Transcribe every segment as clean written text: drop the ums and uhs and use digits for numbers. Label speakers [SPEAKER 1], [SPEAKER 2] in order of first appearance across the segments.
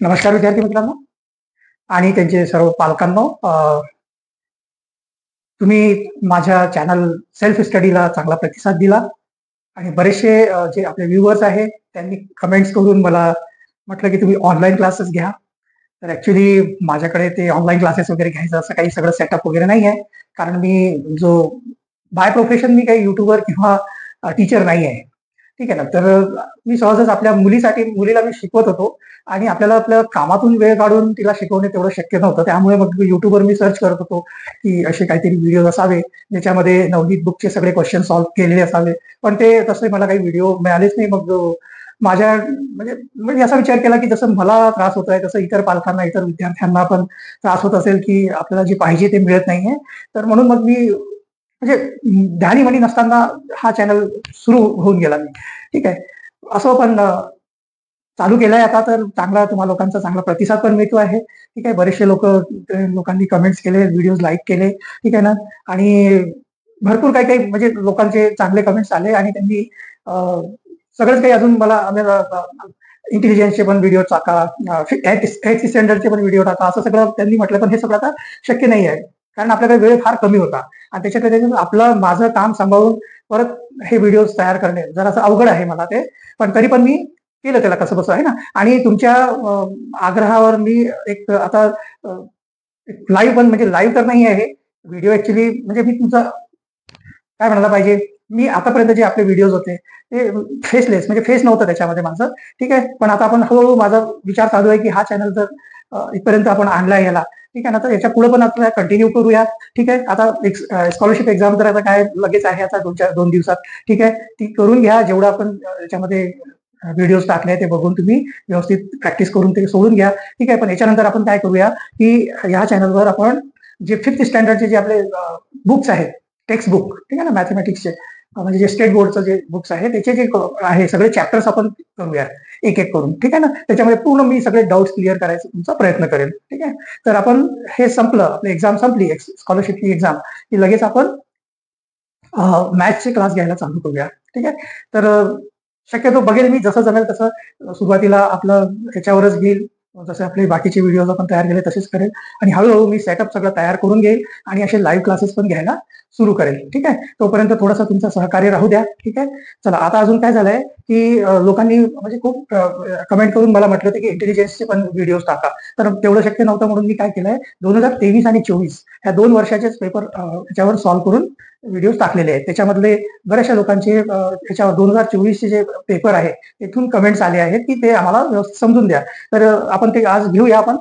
[SPEAKER 1] नमस्कार विद्यार्थी मित्रांनो आणि त्यांचे सर्व पालकांनो. तुम्ही माझ्या चॅनल सेल्फ स्टडीला चांगला प्रतिसाद दिला आणि बरेचसे जे आपले व्ह्यूअर्स आहेत त्यांनी कमेंट्स करून मला म्हटलं की तुम्ही ऑनलाईन क्लासेस घ्या. तर ऍक्च्युली माझ्याकडे ते ऑनलाईन क्लासेस वगैरे घ्यायचं असं काही सगळं सेटअप वगैरे नाही आहे. कारण मी जो बाय प्रोफेशन मी काही युट्यूबर किंवा टीचर नाही आहे. ठीक आहे ना. तर मी सहजच आपल्या मुलीला मी शिकवत होतो आणि आपल्याला आपल्या कामातून वेळ काढून तिला शिकवणे तेवढं शक्य नव्हतं. त्यामुळे मग युट्यूबवर मी सर्च करत होतो की असे काहीतरी व्हिडिओ असावे ज्याच्यामध्ये नवनीत बुकचे सगळे क्वेश्चन सॉल्व्ह केलेले असावे. पण ते तसे मला काही व्हिडिओ मिळालेच नाही. मग माझ्या म्हणजे मी असा विचार केला की जसं मला त्रास होत आहे तसं इतर पालकांना इतर विद्यार्थ्यांना पण त्रास होत असेल की आपल्याला जे पाहिजे ते मिळत नाहीये. तर म्हणून मग मी म्हणजे ध्यानी नसताना हा चॅनल सुरू होऊन गेला मी. ठीक आहे. असं पण चालू केलंय आता. तर चांगला तुम्हा लोकांचा चांगला प्रतिसाद पण मिळतो आहे. ठीक आहे. बरेचसे लोकांनी कमेंट्स केले, व्हिडिओज लाईक केले. ठीक आहे ना. आणि भरपूर काही काही म्हणजे लोकांचे चांगले कमेंट्स आले आणि त्यांनी सगळंच काही अजून मला इंटेलिजन्सचे पण व्हिडिओ टाका, एथ स्टँडर्डचे पण व्हिडिओ टाका असं सगळं त्यांनी म्हटलं. पण हे सगळं आता शक्य नाही आहे. कारण आपल्याकडे वेळ फार कमी होता आणि त्याच्याकडे आपलं माझं काम सांभाळून परत हे व्हिडिओ तयार करणे जरासं अवघड आहे मला ते. पण तरी पण मी केलं त्याला कसं बसं आहे ना. आणि तुमच्या आग्रहावर मी एक आता लाईव्ह पण म्हणजे लाईव्ह तर नाही आहे व्हिडिओ ऍक्च्युली. म्हणजे मी तुमचा काय म्हणायला पाहिजे, मी आतापर्यंत जे आपले व्हिडिओज होते ते फेसलेस म्हणजे फेस नव्हतं त्याच्यामध्ये माझं. ठीक आहे. पण आता आपण हळूहळू माझा विचार चालू आहे की हा चॅनल जर इथपर्यंत आपण आणलाय याला. ठीक आहे ना. तर याच्या पुढे पण आता कंटिन्यू करूया. ठीक आहे. आता एक स्कॉलरशिप एक्झाम तर आता काय लगेच आहे आता 2 दिवसात. ठीक आहे. ती करून घ्या. जेवढं आपण याच्यामध्ये व्हिडिओज टाकले ते बघून तुम्ही व्यवस्थित प्रॅक्टिस करून ते सोडून घ्या. ठीक आहे. पण याच्यानंतर आपण काय करूया की ह्या चॅनलवर आपण जे 5th स्टँडर्डचे जे आपले बुक्स आहेत, टेक्स्ट बुक, ठीक आहे ना, मॅथमॅटिक्सचे म्हणजे जे स्टेट बोर्डचं जे बुक्स आहे त्याचे जे आहे सगळे चॅप्टर्स आपण करूया एक एक करून. ठीक आहे ना. त्याच्यामध्ये पूर्ण मी सगळे डाऊट्स क्लिअर करायचा तुमचा प्रयत्न करेल. ठीक आहे. तर आपण हे संपलं, आपली एक्झाम संपली स्कॉलरशिपची एक्झाम की लगेच आपण मॅथ्सचे क्लास घ्यायला चालू करूया. ठीक आहे. तर शक्यतो बघेल मी जसं जमेल तसं. सुरुवातीला आपलं ह्याच्यावरच घेईल. जसे आपले बाकीचे व्हिडिओज आपण तयार केले तसेच करेल आणि हळूहळू मी सेटअप सगळं तयार करून घेईल आणि असे लाईव्ह क्लासेस पण घ्यायला सुरू करेल. ठीक आहे. तोपर्यंत थोडंसं तुमचं सहकार्य राहू द्या. ठीक आहे. चला आता अजून काय झालंय की लोकांनी म्हणजे खूप कमेंट करून मला म्हटलं होतं की इंटेलिजन्सचे पण व्हिडिओज टाका. तर तेवढं शक्य नव्हतं म्हणून मी काय केलंय 2023 आणि 24 ह्या 2 वर्षाचेच पेपर त्याच्यावर सॉल्व्ह करून व्हिडिओ टाकलेले आहेत. त्याच्यामधले बऱ्याचशा लोकांचे त्याच्यावर 2024 चे जे पेपर आहे तिथून कमेंट्स आले आहेत की ते आम्हाला व्यवस्थित समजून द्या. तर आपण ते आज घेऊया. आपण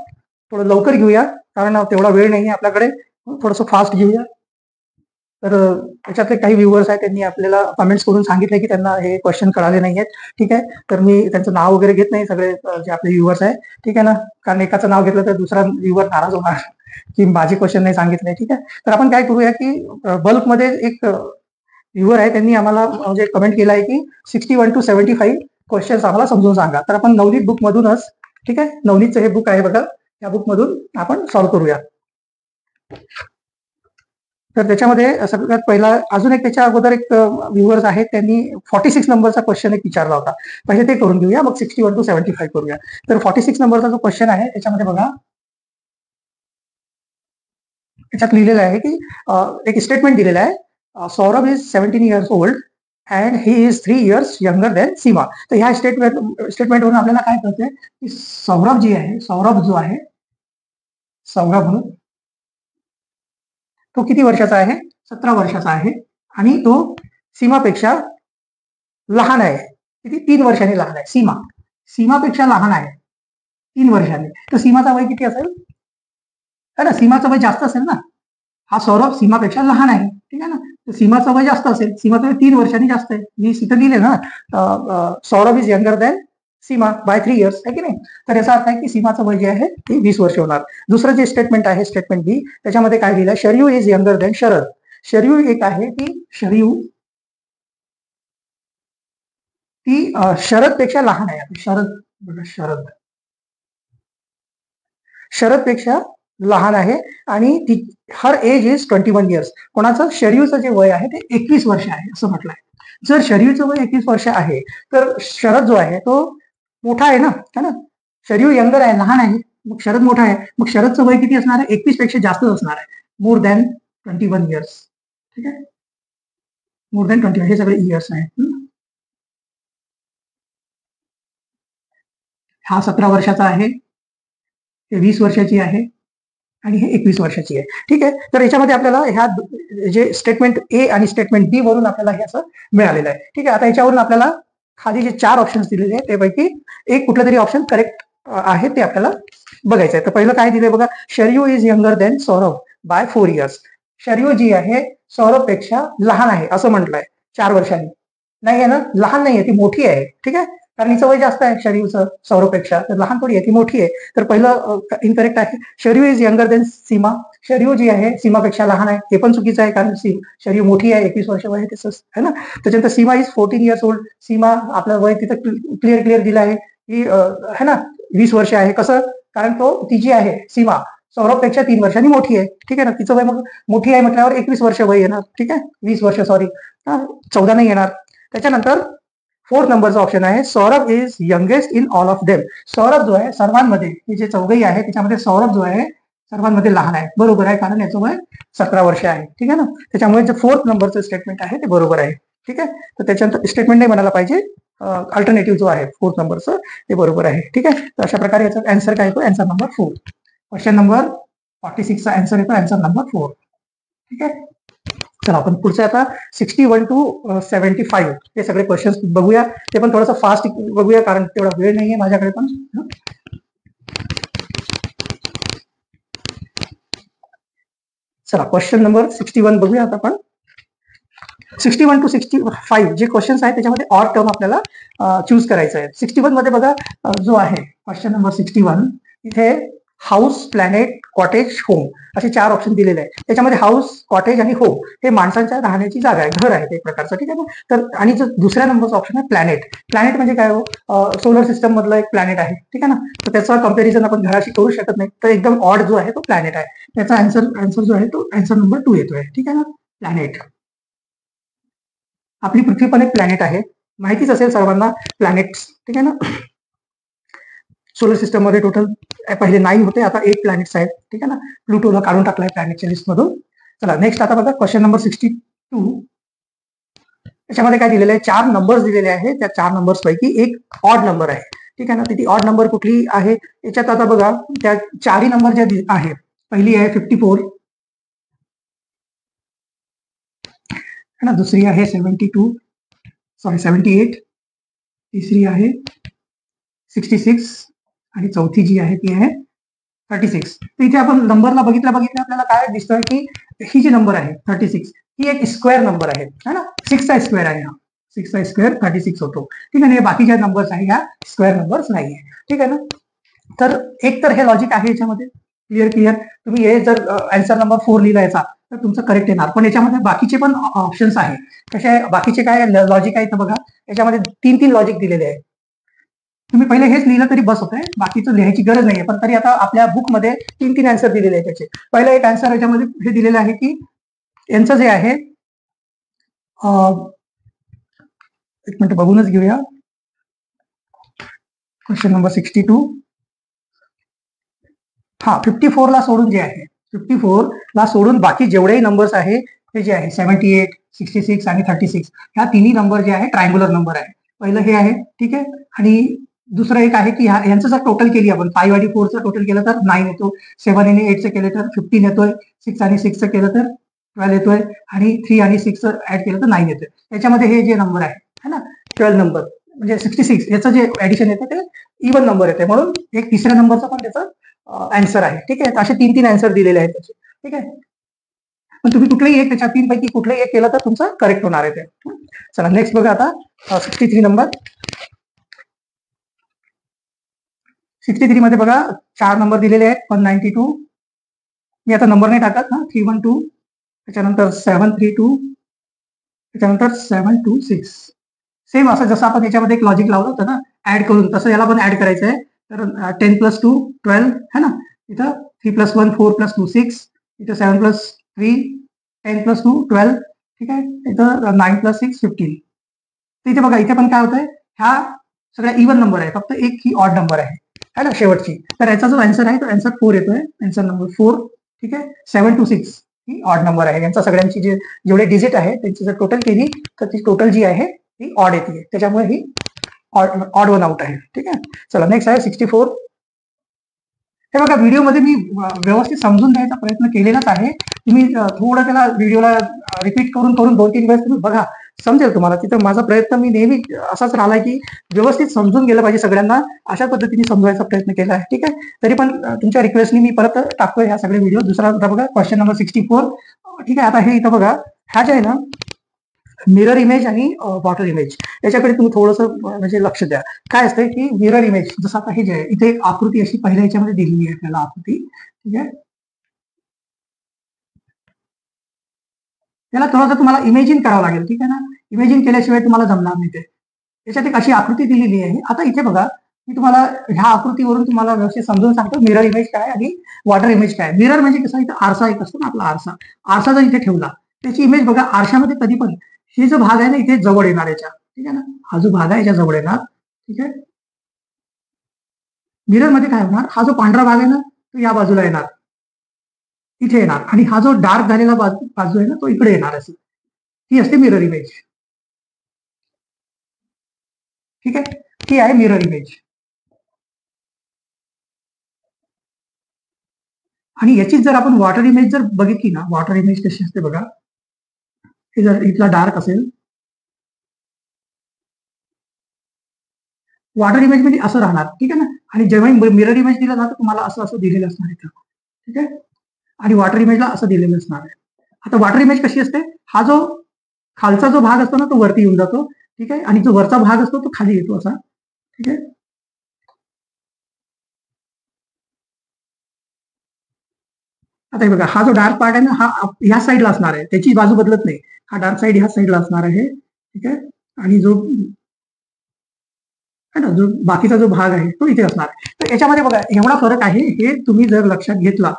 [SPEAKER 1] थोडं लवकर घेऊया कारण तेवढा वेळ नाही आहे आपल्याकडे. थोडंसं फास्ट घेऊया. तर त्याच्यातले काही व्ह्युअर्स आहेत त्यांनी आपल्याला कमेंट्स करून सांगितले की त्यांना हे क्वेश्चन कळाले नाही आहेत. ठीक आहे. तर मी त्यांचं नाव वगैरे घेत नाही. सगळे जे आपले व्ह्युअर्स आहे. ठीक आहे ना. कारण एकाचं नाव घेतलं तर दुसरा व्ह्युअर नाराज होणार की माझे क्वेश्चन नाही सांगितले. ठीक आहे. तर आपण काय करूया की बल्कमध्ये एक व्ह्युअर आहे त्यांनी आम्हाला म्हणजे कमेंट केलं आहे की 61 to 75 क्वेश्चन्स आम्हाला समजून सांगा. तर आपण नवनीत बुक मधूनच, ठीक आहे, नवनीतचं हे बुक आहे बघा, या बुक मधून आपण सॉल्व्ह करूया. तर त्याच्यामध्ये सगळ्यात पहिला अजून एक त्याच्या अगोदर एक व्ह्युअर्स आहेत त्यांनी 46 नंबरचा क्वेश्चन एक विचारला होता. पहिले ते करून घेऊया मग 61 to 75 करूया. तर 46 नंबरचा जो क्वेश्चन आहे त्याच्यामध्ये बघा त्याच्यात लिहिलेलं आहे की एक स्टेटमेंट दिलेलं आहे, Saurabh is 17 years old and he is 3 years younger than Seema. तर ह्या स्टेटमेंटवरून आपल्याला काय कळतंय की सौरभ जो आहे सौरभ तो किती वर्षाचा आहे? 17 वर्षाचा आहे आणि तो सीमापेक्षा लहान आहे. किती? 3 वर्षांनी लहान आहे. सीमापेक्षा लहान आहे 3 वर्षांनी. तर सीमाचा वय किती असेल? है ना. सीमाचं वय जास्त असेल ना. हा सौरभ सीमापेक्षा लहान आहे. ठीक आहे ना. तर सीमाचं वय जास्त असेल. सीमाचं वय 3 वर्षांनी जास्त आहे. मी इथं लिहिले ना, Saurabh is younger than Seema by 3 years, आहे की नाही. तर याचा अर्थ आहे की सीमाचं वय जे आहे ते 20 वर्ष होणार. दुसरं जे स्टेटमेंट आहे स्टेटमेंट बी त्याच्यामध्ये काय लिहिलं, Sharayu is younger than Sharad. Sharayu एक आहे की शरयू ती शरद पेक्षा लहान आहे. शरद पेक्षा लहान आहे आणि ती हर एज इज 21 years. कोणाचं? शरयूचं जे वय आहे ते 21 वर्ष आहे असं म्हटलंय. जर शरयूचं वय 21 वर्ष आहे तर शरद जो आहे तो मोठा आहे ना, है ना. शरयू यंगर आहे, लहान आहे, मग शरद मोठा आहे, मग शरदचं वय किती असणार आहे? 21 पेक्षा जास्त असणार आहे, मोर दॅन 21 इयर्स. ठीक आहे, मोर दॅन 21 हे सगळे इयर्स आहेत. हा 17 वर्षाचा आहे, हे 20 वर्षाची आहे आणि हे 21 वर्षाची आहे. ठीक आहे, तर याच्यामध्ये आपल्याला ह्या जे स्टेटमेंट ए आणि स्टेटमेंट बी वरून आपल्याला हे असं मिळालेलं आहे. ठीक आहे, आता याच्यावरून आपल्याला खाली जे 4 ऑप्शन्स दिलेले आहेत त्यापैकी एक कुठलं तरी ऑप्शन करेक्ट आहे ते आपल्याला बघायचं आहे. तर पहिलं काय दिलंय बघा, Sharayu is younger than Saurabh by 4 years. Sharayu जी आहे सौरभ पेक्षा लहान आहे असं म्हटलंय 4 वर्षांनी. नाही आहे ना, लहान नाहीये, ती मोठी आहे. ठीक आहे, कारण हिचं वय जास्त आहे शरयूचं सौरभपेक्षा, तर लहान थोडी आहे, ती मोठी आहे. तर पहिलं इनकरेक्ट आहे. शरयू इज यंगर देन सीमा. शरयू जी आहे सीमापेक्षा लहान आहे, हे पण चुकीचं आहे, कारण शरयू मोठी आहे, 21 वर्ष वय आहे तसंच आहे ना. त्याच्यानंतर सीमा इज 14 इयर्स ओल्ड. सीमा आपलं वय तिथं क्लिअर दिलं आहे की है ना 20 वर्ष आहे. कसं? कारण ती जी आहे सीमा सौरभपेक्षा 3 वर्षांनी मोठी आहे. ठीक आहे ना, तिचं वय मग मोठी आहे म्हटल्यावर 21 वर्ष वय येणार. ठीक आहे, 20 वर्ष सॉरी 14 नाही येणार. त्याच्यानंतर 4th नंबरचा ऑप्शन आहे, Saurabh is youngest in all of them. Saurabh जो आहे सर्वांमध्ये, हे जे चौघही आहे त्याच्यामध्ये सौरभ जो आहे सर्वांमध्ये लहान आहे. बरोबर आहे, कारण याचं वय 17 वर्ष आहे. ठीक आहे ना, त्याच्यामुळे जे 4th नंबरचं स्टेटमेंट आहे ते बरोबर आहे. ठीक आहे, तर त्याच्यानंतर स्टेटमेंट नाही म्हणायला पाहिजे, अल्टरनेटिव्ह जो आहे 4th नंबरचं ते बरोबर आहे. ठीक आहे, तर अशा प्रकारे याचा आन्सर काय येतो? Answer number 4. क्वेश्चन नंबर 46 चा आन्सर येतो आन्सर नंबर 4. ठीक आहे, चला आपण पुढचं आता 61 to 75 हे सगळे क्वेश्चन्स बघूया. ते पण थोडंसं फास्ट बघूया, कारण तेवढा वेळ नाहीये माझ्याकडे पण. चला क्वेश्चन नंबर 61 बघूया आता आपण. 61 to 65 जे क्वेश्चन्स आहेत त्याच्यामध्ये ऑड टर्म आपल्याला चूज करायचं आहे. 61 मध्ये बघा जो आहे क्वेश्चन नंबर 61, इथे हाऊस, प्लॅनेट, कॉटेज, होम असे 4 ऑप्शन दिलेले आहेत. त्याच्यामध्ये हाऊस, कॉटेज आणि होम हे माणसांच्या राहण्याची जागा आहे, घर आहे ते एक प्रकारचं. ठीक आहे ना, तर आणि जो दुसऱ्या नंबरचा ऑप्शन आहे प्लॅनेट. प्लॅनेट म्हणजे काय हो? सोलर सिस्टम मधलं एक प्लॅनेट आहे. ठीक आहे ना, तर त्याचा कम्पॅरिझन आपण घराशी करू शकत नाही, तर एकदम ऑड जो आहे तो प्लॅनेट आहे. त्याचा आन्सर जो आहे तो आन्सर नंबर 2 येतोय. ठीक आहे ना, प्लॅनेट. आपली पृथ्वी पण एक प्लॅनेट आहे, माहितीच असेल सर्वांना प्लॅनेट्स. ठीक आहे ना, सोलर सिस्टम मध्ये टोटल पहिले 9 होते, आता 8 प्लॅनेट्स आहेत. ठीक आहे ना, प्लुटोला काढून टाकलाय प्लॅनेटच्या लिस्ट मधून. चला नेक्स्ट आता बघा क्वेश्चन नंबर 62. त्याच्यामध्ये काय दिलेलं आहे? 4 नंबर्स दिलेले आहे, त्या 4 नंबर्स पैकी एक ऑड नंबर आहे. ठीक आहे ना, ती ऑड नंबर कुठली आहे याच्यात आता बघा, त्या 4ही नंबर ज्या आहे, पहिली आहे 54 है ना, दुसरी आहे 78, तिसरी आहे 66 आणि चौथी जी आहे ती आहे 36. तर इथे आपण नंबरला बघितल्या आपल्याला काय दिसतोय की ही जी नंबर आहे 36 ही एक स्क्वेअर नंबर आहे ना, 6 चा स्क्वेअर आहे हा, 6 चा स्क्वेअर 36 होतो. ठीक आहे ना, बाकीच्या नंबर्स आहे ह्या स्क्वेअर नंबर्स नाहीये. ठीक आहे ना, तर एक तर हे लॉजिक आहे याच्यामध्ये क्लिअर. तुम्ही हे जर आन्सर नंबर 4 लिहिला याचा तर तुमचं करेक्ट येणार, पण याच्यामध्ये बाकीचे पण ऑप्शन्स आहे. कसे बाकीचे काय लॉजिक आहे तर बघा, याच्यामध्ये 3 लॉजिक दिलेले आहे. तुम्ही पहिले हेच लिहिलं तरी बस होतंय, बाकीचं लिहायची गरज नाहीये. पण तरी आता आपल्या बुकमध्ये 3 आन्सर दिलेले आहेत त्याचे. पहिलं एक आन्सर याच्यामध्ये हे दिलेलं आहे की यांचं जे आहे, एक मिनिट बघूनच घेऊया. क्वेश्चन नंबर 62, हा 54 ला सोडून जे आहे, 54 ला सोडून बाकी जेवढेही नंबर्स आहे ते जे आहे 78, 66 आणि 36 ह्या 3 नंबर जे आहे ट्रायंग्युलर नंबर आहे. पहिलं हे आहे. ठीक आहे, आणि दुसरं एक आहे की यांचं जर टोटल केली आपण 5 आणि 4 चं टोटल केलं तर 9 येतो, 7 आणि 8 चं केलं तर 15 येतोय, 6 आणि 6 चं केलं तर 12 येतोय, आणि 3 आणि 6 चं ऍड केलं तर 9 येतोय. त्याच्यामध्ये हे जे नंबर आहे ना 12 नंबर म्हणजे 66 याचं जे ऍडिशन येतं ते इव्हन नंबर येते, म्हणून एक तिसऱ्या नंबरचं पण त्याचं आन्सर आहे. ठीक आहे, असे 3 आन्सर दिलेले आहेत त्याचे. ठीक आहे, पण तुम्ही कुठलेही एक त्याच्या 3 पैकी कुठलेही एक केलं तर तुमचं करेक्ट होणार आहे ते. चला नेक्स्ट बघा आता 63 नंबर. 63 मध्ये बघा 4 नंबर दिलेले आहेत, 192. मी आता नंबर नाही टाकत ना, 312, त्याच्यानंतर 732, त्याच्यानंतर 726. सेम असं जसं आपण याच्यामध्ये एक लॉजिक लावलं होतं ना ऍड करून, तसं याला पण ऍड करायचं आहे. तर 10 + 2 12 है ना, इथं 3 + 1 4 + 2 6, इथं 7 + 3 10 + 2 12. ठीक आहे, इथं 9 + 6 15. तर इथे बघा, इथे पण काय होतंय, ह्या सगळ्या इव्हन नंबर आहे, फक्त एक ही ऑड नंबर आहे. है ना शेवटची. तर याचा जो आन्सर आहे तो आन्सर 4 येतोय. Answer number 4. ठीक आहे. 7 to 6 ही ऑड नंबर आहे. यांचा सगळ्यांची जेवढे डिजिट आहे त्यांची जर टोटल केली तर ती टोटल जी आहे ती ऑड येते. त्याच्यामुळे ही ऑड वन आउट आहे. ठीक आहे. चला नेक्स्ट आहे 64. हे बघा व्हिडिओमध्ये मी व्यवस्थित समजून द्यायचा प्रयत्न केलेलाच आहे. तुम्ही थोडं त्याला व्हिडिओला रिपीट करून करून 2-3 वेळेस तुम्ही बघा, समजेल तुम्हाला. तिथं माझा प्रयत्न मी नेहमी असाच राहिलाय की व्यवस्थित समजून गेलं पाहिजे सगळ्यांना, अशा पद्धतीने समजवायचा प्रयत्न केला आहे. ठीक आहे. तरी पण तुमच्या रिक्वेस्टनी मी परत टाकतोय ह्या सगळे व्हिडिओ. दुसरा बघा क्वेश्चन नंबर 64. ठीक आहे. आता हे इथं बघा, ह्या जे आहे ना मिरर इमेज आणि वॉटर इमेज याच्याकडे तुम्ही थोडंसं म्हणजे लक्ष द्या. काय असतं की मिरर इमेज, जसं आता हे जे आहे इथे एक आकृती अशी पहिल्या याच्यामध्ये दिलेली आहे आपल्याला आकृती. ठीक आहे. त्याला थोडंसं तुम्हाला इमेजिन करावं लागेल. ठीक आहे ना. इमेजिन केल्याशिवाय तुम्हाला जमणार नाही ते. त्याच्यात एक अशी आकृती दिलेली आहे. आता इथे बघा, मी तुम्हाला ह्या आकृतीवरून तुम्हाला व्यवस्थित समजून सांगतो मिरर इमेज काय आणि वॉटर इमेज काय. मिरर म्हणजे कसं, इथं आरसा एक असतो ना आपला आरसा. आरसा जर इथे ठेवला त्याची इमेज बघा, आरशामध्ये कधी पण हे जो भाग आहे ना इथे जवळ येणार याच्या. ठीक आहे ना. हा जो भाग आहे याच्या जवळ येणार. ठीक आहे. मिरर मध्ये काय होणार, हा जो पांढरा भाग आहे ना तो या बाजूला येणार, इथे येणार, आणि हा जो डार्क झालेला बाजू आहे ना तो इकडे येणार. अशी ही असते मिरर इमेज. ठीक आहे. ही आहे मिरर इमेज. आणि याची जर आपण वॉटर इमेज जर बघितली ना, वॉटर इमेज कशी असते बघा, हे जर इथला डार्क असेल, वॉटर इमेज म्हणजे असं राहणार. ठीक आहे ना. आणि जेव्हा मिरर इमेज दिला जातो तुम्हाला असं असं दिलेलं असणार इथं. ठीक आहे. आणि वॉटर इमेजला असं दिलेलं असणार आहे. आता वॉटर इमेज कशी असते, हा जो खालचा जो भाग असतो ना तो वरती येऊन जातो. ठीक आहे. आणि जो वरचा भाग असतो तो खाली येतो असा. ठीक आहे. आता हे बघा, हा जो डार्क पार्ट आहे ना हा ह्या साईडला असणार आहे, त्याची बाजू बदलत नाही. हा डार्क साईड ह्या साईडला असणार आहे. ठीक आहे. आणि जो है ना, जो बाकीचा जो भाग आहे तो इथे असणार. तर याच्यामध्ये बघा एवढा फरक आहे, हे तुम्ही जर लक्षात घेतला,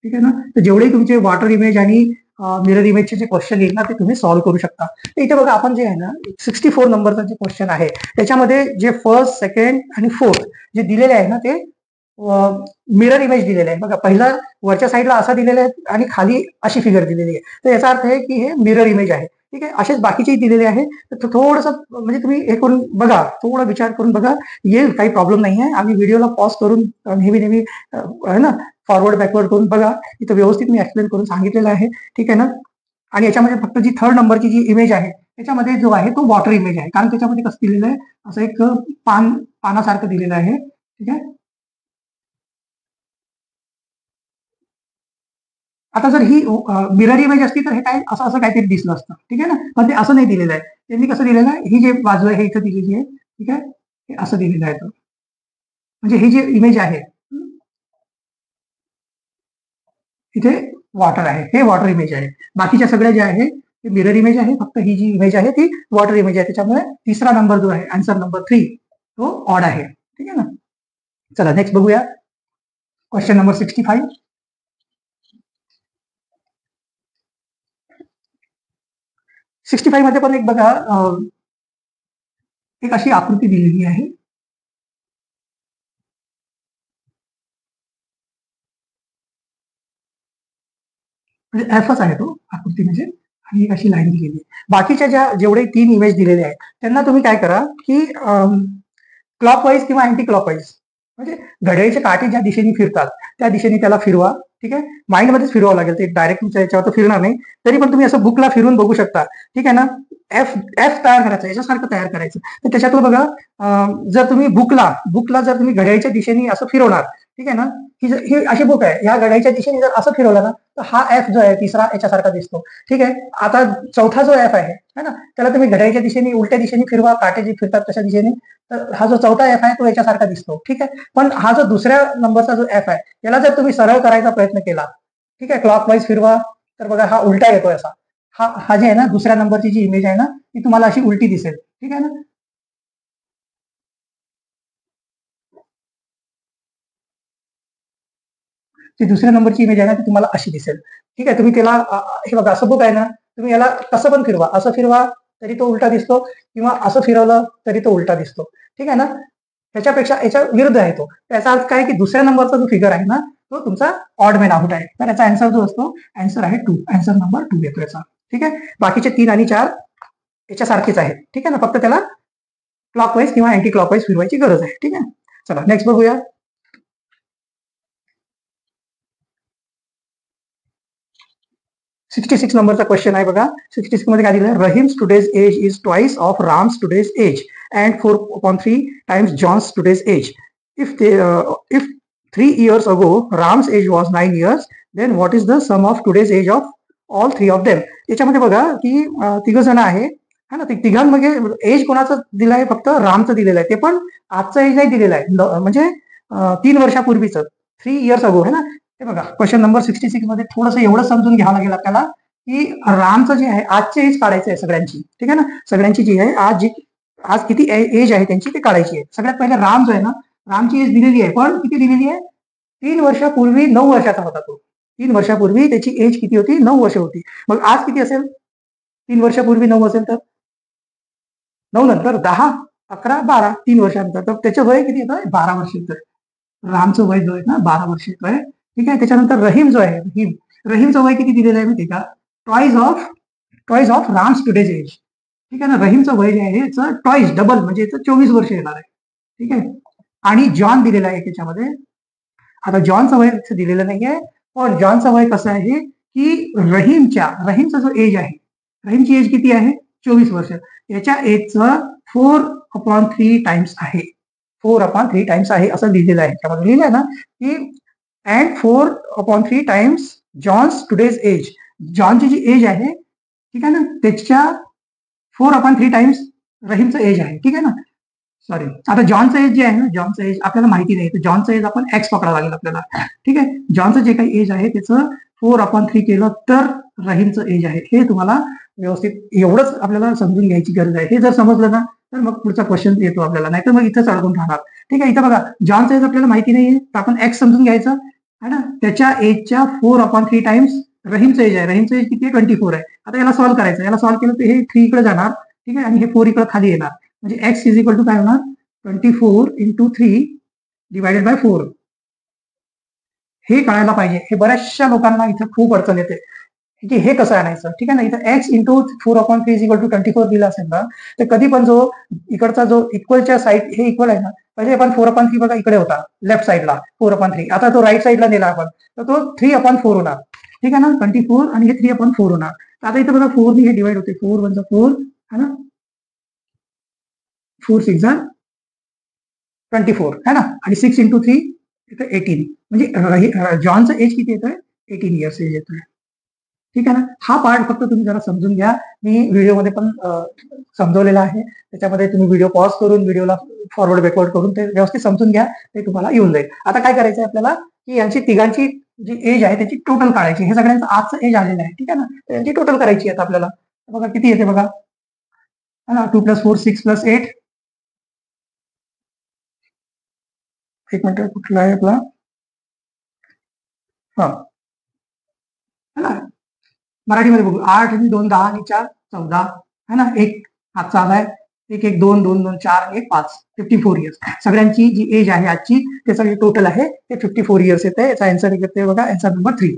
[SPEAKER 1] ठीक आहे ना, तर जेवढे तुमचे वॉटर इमेज आणि मिरर इमेजचे जे क्वेश्चन येईल ना ते तुम्ही सॉल्व्ह करू शकता. तर इथे बघा आपण जे आहे ना 64 नंबरचा जे क्वेश्चन आहे त्याच्यामध्ये जे फर्स्ट, सेकंड आणि फोर्थ जे दिलेले आहे ना ते मिरर इमेज दिलेले आहे. बघा पहिला वरच्या साईडला असा दिलेला आहे आणि खाली अशी फिगर दिलेली आहे. तर याचा अर्थ आहे की हे मिरर इमेज आहे. ठीक आहे. असेच बाकीचेही दिलेले आहे. तर थोडस म्हणजे तुम्ही हे करून बघा, थोडा विचार करून बघा, येईल, काही प्रॉब्लेम नाही आहे. आम्ही व्हिडिओला पॉज करून नेहमी नेहमी आहे ना फॉरवर्ड बॅकवर्ड करून बघा, इथं व्यवस्थित मी एक्सप्लेन करून सांगितलेलं आहे. ठीक आहे ना. आणि याच्यामध्ये फक्त जी थर्ड नंबरची जी इमेज आहे त्याच्यामध्ये जो आहे तो वॉटर इमेज आहे, कारण त्याच्यामध्ये कसं दिलेलं आहे, असं एक पानासारखं दिलेलं आहे. ठीक आहे. आता जर ही मिरर इमेज असती तर हे काय असं असं काहीतरी दिसलं असतं. ठीक आहे ना. पण ते असं नाही दिलेलं आहे. त्यांनी कसं दिलेलं आहे, ही जी बाजू आहे हे इथं दिलेली आहे. ठीक आहे. हे असं दिलेलं आहे. म्हणजे ही जी इमेज आहे इथे वॉटर आहे, हे वॉटर इमेज आहे. बाकीच्या सगळ्या ज्या आहे ते मिरर इमेज आहे. फक्त ही जी इमेज आहे ती वॉटर इमेज आहे. त्याच्यामुळे तिसरा नंबर जो आहे आन्सर नंबर 3 तो ऑड आहे. ठीक आहे ना. चला नेक्स्ट बघूया क्वेश्चन नंबर 65. 65 मध्ये पण एक बघा, एक अशी आकृती दिलेली आहे. म्हणजे एफच आहे तो आकृती म्हणजे, आणि एक अशी लाईन दिलेली आहे. बाकीच्या ज्या जेवढे 3 इमेज दिलेले आहेत त्यांना तुम्ही काय करा की क्लॉकवाईज किंवा अँटी क्लॉकवाईज, म्हणजे घड्याळीचे काटे ज्या दिशेने फिरतात त्या दिशेने त्याला फिरवा. ठीक आहे. माइंडमध्येच फिरवावं लागेल, ते डायरेक्ट तुमच्या याच्यावर तर फिरणार नाही. तरी पण तुम्ही असं बुकला फिरून बघू शकता. ठीक आहे ना. एफ एफ तयार करायचं, याच्यासारखं तयार करायचं. तर त्याच्यातून बघा, जर तुम्ही बुकला जर तुम्ही घड्याळीच्या दिशेने असं फिरवणार, ठीक आहे ना, ही अशी बुक आहे, ह्या घड्याळीच्या दिशेने जर असं फिरवलं ना तर हा एफ जो आहे तिसरा याच्यासारखा दिसतो. ठीक आहे. आता चौथा जो एफ आहे ना, त्याला तुम्ही घड्याळीच्या दिशेने उलट्या दिशेने फिरवा, काटे जे फिरतात तशा दिशेने, तर हा जो चौथा एफ आहे तो याच्यासारखा दिसतो. ठीक आहे. पण हा जो दुसऱ्या नंबरचा जो एफ आहे याला जर तुम्ही सरळ करायचा प्रयत्न केला, ठीक आहे, क्लॉकवाईज फिरवा, तर बघा हा उलटा येतोय असा. हा हा जे आहे ना दुसऱ्या नंबरची जी इमेज आहे ना ती तुम्हाला अशी उलटी दिसेल. ठीक आहे ना. ती दुसऱ्या नंबरची इमेज आहे ना ती तुम्हाला अशी दिसेल. ठीक आहे. तुम्ही त्याला हे बघा असं बुक आहे ना, तुम्ही याला कसं पण फिरवा, असं फिरवा तरी तो उलटा दिसतो, किंवा असं फिरवलं तरी तो उलटा दिसतो. ठीक आहे ना. त्याच्यापेक्षा याच्या विरुद्ध आहे तो. त्याचा अर्थ काय की दुसऱ्या नंबरचा जो फिगर आहे ना तो तुमचा ऑड मॅन आउट आहे. तर याचा आन्सर जो असतो आन्सर आहे 2. आन्सर नंबर 2 येतो याचा. ठीक आहे. बाकीचे 3 आणि 4 याच्यासारखेच आहेत. ठीक आहे ना. फक्त त्याला क्लॉकवाईज किंवा अँटी क्लॉकवाईज फिरवायची गरज आहे. ठीक आहे. चला नेक्स्ट बघूया. 66 नंबरचा क्वेश्चन आहे बघा. 66 मध्ये काय दिलं? Rahim's today's age is twice of Ram's today's age and 4/3 times John's today's age. If 3 years ago Ram's age was 9 years, then what is the sum of today's age of all 3 of them? याच्यामध्ये बघा की तिघ जण आहे है ना. तिघांमध्ये एज कोणाचं दिलं आहे? फक्त रामचं दिलेलं आहे. ते पण आजचं एज नाही दिलेलं आहे, म्हणजे 3 वर्षापूर्वीचं, 3 years ago है ना. हे बघा क्वेश्चन नंबर 66 मध्ये थोडस एवढं समजून घ्यावं लागेल आपल्याला की रामचं जे आहे आजचे एज काढायचं आहे सगळ्यांची. ठीक आहे ना. सगळ्यांची जी आहे आज किती एज आहे त्यांची ते काढायची आहे. सगळ्यात पहिले राम जो आहे ना, रामची एज दिलेली आहे, पण किती दिलेली आहे? 3 वर्षापूर्वी 9 वर्षाचा होता तो. 3 वर्षापूर्वी त्याची एज किती होती? 9 वर्ष होती. मग आज किती असेल? 3 वर्षापूर्वी 9 असेल तर 9 नंतर 10, 11, 12, 3 वर्षानंतर तर त्याचं वय किती येतोय? 12 वर्ष येतोय. रामचं वय जो आहे ना 12 वर्ष येतोय. ठीक आहे. त्याच्यानंतर रहीम जो आहे, रहीमचं वय किती दिलेलं आहे माहिती का? Twice of Ram's today's age. ठीक आहे ना. रहीमचं वय जे आहे याचं ट्वाइस, डबल, म्हणजे याचं 24 वर्ष येणार आहे. ठीक आहे. आणि जॉन दिलेला आहे त्याच्यामध्ये. आता जॉनचं वय दिलेलं नाहीये, पण जॉनचं वय कसं आहे की रहीमचा जो एज आहे, रहीमची एज किती आहे? 24 वर्ष. याच्या एजचं 4/3 टाइम्स आहे. 4/3 टाइम्स आहे असं लिहिलेलं आहे. त्यामध्ये लिहिलं आहे ना की and 4/3 times John's today's age. जॉनची जी एज आहे, ठीक आहे ना, त्याच्या 4/3 टाइम्स रहीमचं एज आहे. ठीक आहे ना. सॉरी, आता जॉनचं एज जे आहे ना, जॉनचं एज आपल्याला माहिती नाही, तर जॉनचं एज आपण एक्स पकडावं लागेल आपल्याला. ठीक आहे. जॉनचं जे काही एज आहे त्याचं 4/3 केलं तर रहीमचं एज आहे. हे तुम्हाला व्यवस्थित एवढंच आपल्याला समजून घ्यायची गरज आहे. हे जर समजलं ना तर मग पुढचा क्वेश्चन येतो आपल्याला, नाहीतर मग इथंच अडकून राहणार. ठीक आहे. इथं बघा जॉनचं एज आपल्याला माहिती नाहीये, तर आपण एक्स समजून घ्यायचं है ना. त्याच्या एजच्या 4/3 टाइम्स रहीमचं एज आहे. रहीमचं एज किती आहे? 24 आहे. आता याला सॉल्व्ह करायचं. याला सॉल्व्ह केलं तर हे 3 इकडे जाणार. ठीक आहे. आणि हे 4 इकडे खाली येणार. म्हणजे एक्स इज इक्वल टू काय होणार? 24 into 3 डिवायडेड बाय 4. हे कळायला पाहिजे. हे बऱ्याचशा लोकांना इथं खूप अडचण येते की हे कसं आणायचं. ठीक आहे ना. इथं x into 4/3 is equal to 24 दिला असेल ना, तर कधी पण जो इकडचा जो इक्वलच्या साईड, हे इक्वल आहे ना, पहिले आपण 4/3 बघा इकडे होता लेफ्ट साईडला 4/3. आता तो राईट साईडला नेला आपण, तर तो 3/4 होणार. ठीक आहे ना. 24 आणि हे 3/4 होणार. तर आता इथं बघा 4 ने हे डिवाइड होते. 4 1 4 है ना, 4 6 24 है ना, आणि 6 into 3 इथं 18. म्हणजे जॉनचं एज किती येतोय? 18 इयर्स एज येतोय. ठीक आहे ना. हा पार्ट फक्त तुम्ही जरा समजून घ्या. मी व्हिडिओमध्ये पण समजवलेला आहे. त्याच्यामध्ये तुम्ही व्हिडिओ पॉज करून व्हिडिओला फॉरवर्ड बॅकवर्ड करून ते व्यवस्थित समजून घ्या. ते तुम्हाला येऊन जाईल. आता काय करायचं आपल्याला की यांची तिघांची जी एज आहे त्याची टोटल काढायची. हे सगळ्यांचं आजचं एज आलेलं आहे. ठीक आहे ना. त्यांची टोटल करायची आहे आपल्याला. बघा किती येते बघा, 2 + 4 6 + 8. एक मिनिट, कुठला आहे आपला? हा है ना. मराठीमध्ये बघू. 8 आणि 2 10 आणि 4 14 है ना. एक हातचा आलाय. 1 1 2 2 2 4 आणि 1 5. 54 इयर्स. सगळ्यांची जी एज आहे आजची त्याचं जे टोटल आहे ते 54 इयर्स येते. याचा आन्सर येते बघा, आन्सर नंबर 3.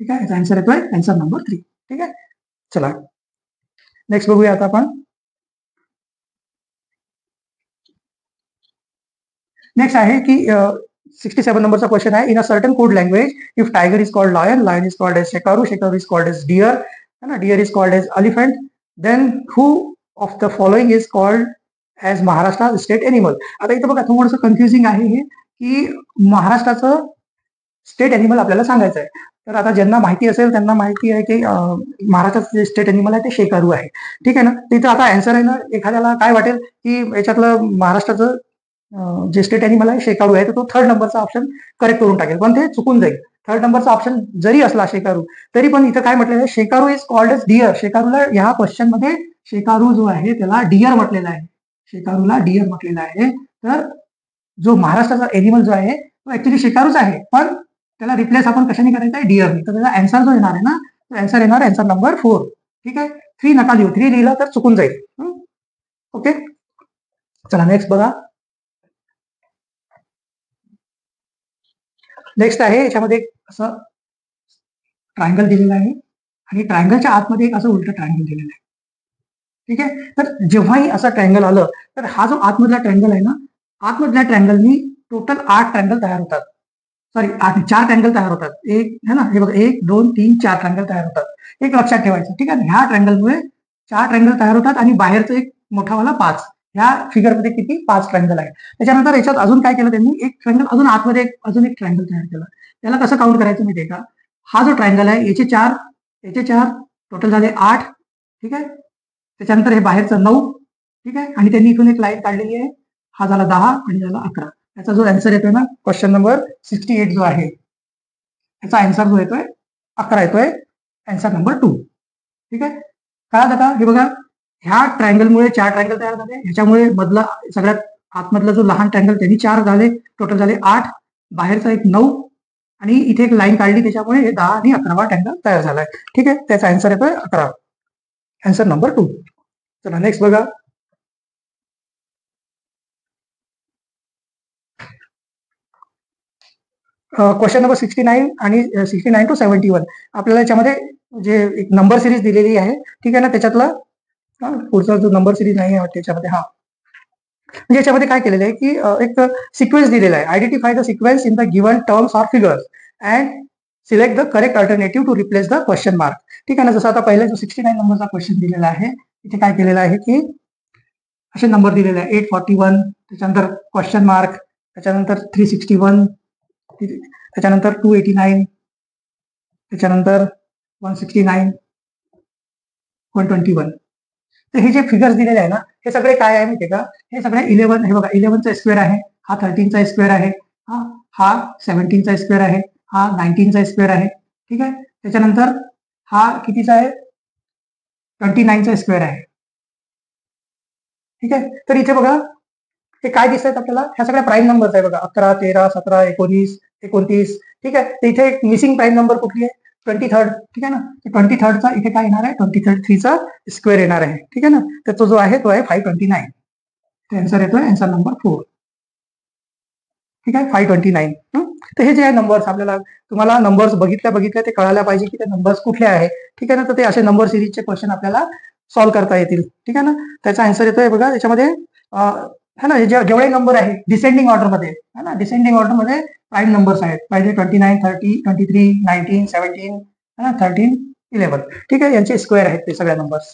[SPEAKER 1] ठीक आहे. याचा आन्सर येतोय आन्सर नंबर 3. ठीक आहे. चला नेक्स्ट बघूया आता आपण. नेक्स्ट आहे की 67 नंबरचा क्वेश्चन आहे. In a certain code language, if tiger is called lion, lion is called as shekaru, shekaru is called as deer, है ना, deer is called as elephant, then who of the following is called as Maharashtra state animal. आता इथं बघा थोडंसं confusing आहे हे की महाराष्ट्राचं स्टेट एनिमल आपल्याला सांगायचं आहे. तर आता ज्यांना माहिती असेल त्यांना माहिती आहे की महाराष्ट्राचं जे स्टेट एनिमल आहे ते शेकारू आहे. ठीक आहे ना. तिथं आता आन्सर आहे ना, एखाद्याला काय वाटेल की याच्यातलं महाराष्ट्राचं जे स्टेट एनिमल आहे शेकारू आहे, तर तो 3rd नंबरचा ऑप्शन करेक्ट करून टाकेल, पण ते चुकून जाईल. 3rd नंबरचा ऑप्शन जरी असला शेकारू, तरी पण इथं काय म्हटलेलं आहे? शेकारू इज कॉल्ड एज डिअर. शेकारूला ह्या क्वेश्चन मध्ये शेकारू जो आहे त्याला डिअर म्हटलेला आहे. शेकारूला डिअर म्हटलेला आहे. तर जो महाराष्ट्राचा एनिमल जो आहे तो ऍक्च्युली शेकारूच आहे, पण त्याला रिप्लेस आपण कशाने करायचं आहे? डिअरने. तर त्याचा आन्सर जो येणार आहे ना, तो आन्सर येणार आन्सर नंबर 4. ठीक आहे. 3 नका लिहू. 3 लिहिलं तर चुकून जाईल. ओके. चला नेक्स्ट बघा. नेक्स्ट आहे याच्यामध्ये असं ट्रायंगल दिलेलं आहे आणि ट्रायंगलच्या आतमध्ये एक असं उलट ट्रायंगल दिलेलं आहे. ठीक आहे, तर जेव्हाही असं ट्रायंगल आलं तर हा जो आतमधला ट्रायंगल आहे ना, आतमधल्या ट्रायंगलनी टोटल 8 ट्रायंगल तयार होतात. सॉरी 4 ट्रायंगल तयार होतात. एक है ना, हे बघा 1, 2, 3, 4 ट्रायंगल तयार होतात. एक लक्षात ठेवायचं, ठीक आहे. ह्या ट्रायंगलमुळे 4 ट्रायंगल तयार होतात आणि बाहेरचं एक मोठावाला 5. ह्या फिगरमध्ये किती 5 ट्रायंगल आहे. त्याच्यानंतर याच्यात अजून काय केलं त्यांनी, एक ट्रायंगल अजून आतमध्ये अजून एक ट्रायंगल तयार केलं. त्याला कसं काउंट करायचं माहितीये का, हा जो ट्रायंगल आहे याचे 4 टोटल झाले 8. ठीक आहे, त्याच्यानंतर हे बाहेरचं 9. ठीक आहे, आणि त्यांनी इथून एक लाईन काढलेली आहे, हा झाला 10 आणि झाला 11. याचा जो आन्सर येतोय ना, क्वेश्चन नंबर 68 जो आहे याचा आन्सर जो येतोय 11 येतोय, आन्सर नंबर 2. ठीक आहे, कळालं का. हे बघा, ह्या ट्रायंगलमुळे 4 ट्रायंगल तयार झाले, ह्याच्यामुळे मधला सगळ्यात आतमधला जो लहान ट्रायंगल त्यांनी 4 झाले, टोटल झाले 8, बाहेरचा एक 9 आणि इथे एक लाईन काढली त्याच्यामुळे हे 10 आणि 11वा ट्रायंगल तयार झालाय. ठीक आहे, त्याचा आन्सर येतोय 11, आन्सर नंबर 2. चला नेक्स्ट बघा. क्वेश्चन नंबर 69 आणि 69 टू 71 आपल्याला याच्यामध्ये जे एक नंबर सिरीज दिलेली आहे, ठीक आहे ना, त्याच्यातला पुढचा जो नंबर सिरीज नाही आहे त्याच्यामध्ये, हा म्हणजे याच्यामध्ये काय केलेलं आहे की एक सिक्वेन्स दिलेला आहे. Identify the sequence in the given terms or figures and select the correct alternative to replace the question mark. ठीक आहे ना, जसं आता पहिला जो 69 नंबरचा क्वेश्चन दिलेला आहे, इथे काय केलेलं आहे की असे नंबर दिलेले आहे 841, त्याच्यानंतर क्वेश्चन मार्क, त्याच्यानंतर 361, त्याच्यानंतर 289, त्याच्यानंतर 169, 121. तर हे जे फिगर्स दिलेले आहे ना, हे सगळे काय आहे माहितीये का, हे सगळे 11, हे बघा 11चा स्क्वेअर आहे, हा 13चा स्क्वेअर आहे, हा 17चा स्क्वेअर आहे, हा 19चा स्क्वेअर आहे. ठीक आहे, त्याच्यानंतर हा कितीचा आहे, 29चा स्क्वेअर आहे. ठीक आहे, तर इथे बघा हे काय दिसत आहेत आपल्याला, ह्या सगळ्या प्राईम नंबर्स आहे बघा, 11, 13, 17, 19, 29. ठीक आहे, तर इथे एक मिसिंग प्राईम नंबर कुठली आहे, 23rd. ठीक आहे ना, 23rdचा इथे काय येणार आहे, 23चा स्क्वेअर येणार आहे. ठीक आहे ना, तर तो जो आहे तो आहे 529. आन्सर येतोय आन्सर नंबर 4. ठीक आहे, 529. तर हे जे आहे नंबर्स, आपल्याला तुम्हाला नंबर्स बघितल्या ते कळायला पाहिजे की ते नंबर्स कुठले आहे. ठीक आहे ना, तर ते असे नंबर सिरीजचे क्वेश्चन आपल्याला सॉल्व्ह करता येतील. ठीक आहे ना, त्याचा आन्सर येतोय बघा त्याच्यामध्ये, है ना, जेवढे नंबर आहे डिसेंडिंग ऑर्डरमध्ये, है ना, डिसेंडिंग ऑर्डरमध्ये प्राईम नंबर्स आहेत, पाहिजे 29, 30, 23, 19, 17, है ना, 13, 11. ठीक आहे, यांचे स्क्वेअर आहेत ते सगळ्या नंबर्स.